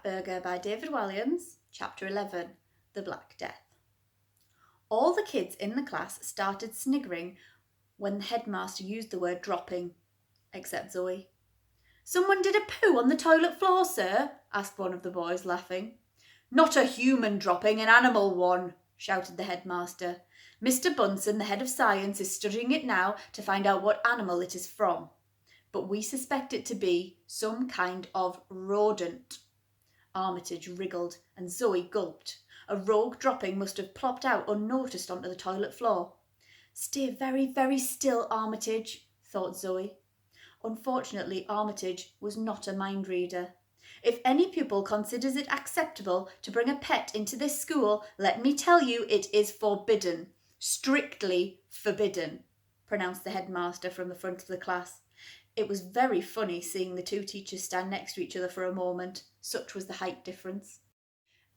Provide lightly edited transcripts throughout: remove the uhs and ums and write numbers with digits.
Ratburger by David Walliams, Chapter 11, The Black Death. All the kids in the class started sniggering when the headmaster used the word dropping, except Zoe. "Someone did a poo on the toilet floor, sir?" asked one of the boys, laughing. "Not a human dropping, an animal one," shouted the headmaster. "Mr. Bunsen, the head of science, is studying it now to find out what animal it is from. But we suspect it to be some kind of rodent." Armitage wriggled and Zoe gulped. A rogue dropping must have plopped out unnoticed onto the toilet floor. "Stay very, very still, Armitage," thought Zoe. Unfortunately, Armitage was not a mind reader. "If any pupil considers it acceptable to bring a pet into this school, let me tell you it is forbidden. Strictly forbidden," pronounced the headmaster from the front of the class. It was very funny seeing the two teachers stand next to each other for a moment, such was the height difference.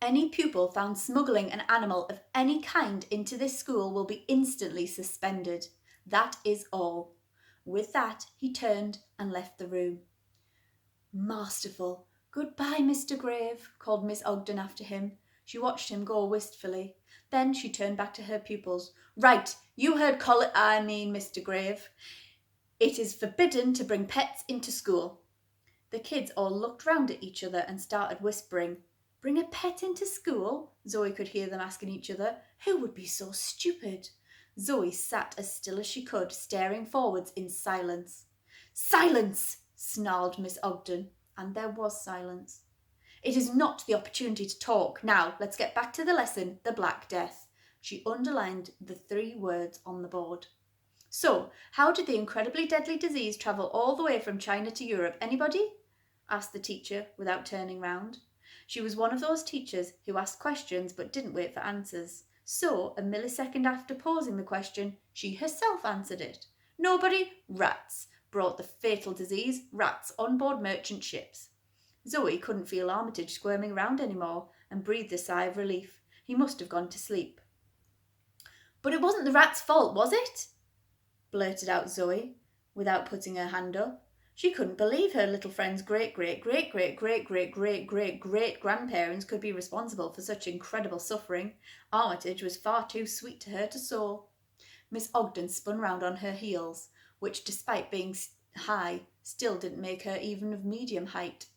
"Any pupil found smuggling an animal of any kind into this school will be instantly suspended. That is all." With that, he turned and left the room. "Masterful. Goodbye, Mr. Grave," called Miss Ogden after him. She watched him go wistfully. Then she turned back to her pupils. "Right, you heard Mr. Grave. It is forbidden to bring pets into school." The kids all looked round at each other and started whispering. "Bring a pet into school?" Zoe could hear them asking each other. Who would be so stupid? Zoe sat as still as she could, staring forwards in silence. "Silence!" snarled Miss Ogden, and there was silence. "It is not the opportunity to talk. Now, let's get back to the lesson, the Black Death." She underlined the 3 words on the board. "So, how did the incredibly deadly disease travel all the way from China to Europe? Anybody?" asked the teacher without turning round. She was one of those teachers who asked questions but didn't wait for answers. So, a millisecond after posing the question, she herself answered it. "Nobody? Rats brought the fatal disease. Rats on board merchant ships." Zoe couldn't feel Armitage squirming round anymore and breathed a sigh of relief. He must have gone to sleep. "But it wasn't the rats' fault, was it?" blurted out Zoe, without putting her hand up. She couldn't believe her little friend's great-great-great-great-great-great-great-great-grandparents could be responsible for such incredible suffering. Armitage was far too sweet to her to soar. Miss Ogden spun round on her heels, which, despite being high, still didn't make her even of medium height.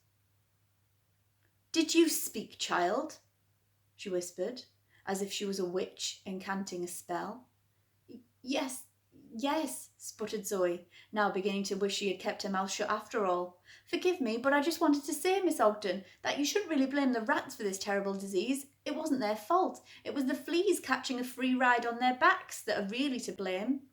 "Did you speak, child?" she whispered, as if she was a witch incanting a spell. Yes, sputtered Zoe, now beginning to wish she had kept her mouth shut after all. "Forgive me, but I just wanted to say, Miss Ogden, that you shouldn't really blame the rats for this terrible disease. It wasn't their fault. It was the fleas catching a free ride on their backs that are really to blame."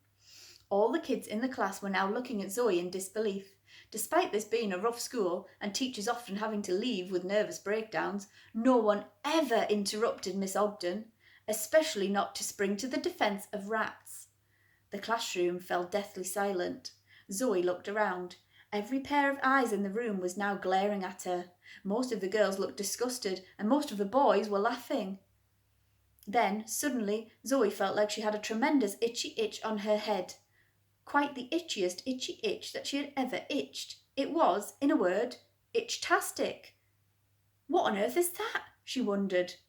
All the kids in the class were now looking at Zoe in disbelief. Despite this being a rough school, and teachers often having to leave with nervous breakdowns, no one ever interrupted Miss Ogden, especially not to spring to the defence of rats. The classroom fell deathly silent. Zoe looked around. Every pair of eyes in the room was now glaring at her. Most of the girls looked disgusted, and most of the boys were laughing. Then, suddenly, Zoe felt like she had a tremendous itchy itch on her head. Quite the itchiest itchy itch that she had ever itched. It was, in a word, itch-tastic. "What on earth is that?" she wondered.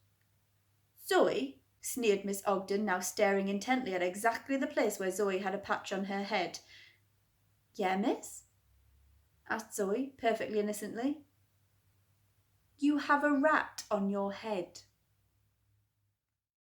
"Zoe," sneered Miss Ogden, now staring intently at exactly the place where Zoe had a patch on her head. "Yeah, miss?" asked Zoe, perfectly innocently. "You have a rat on your head."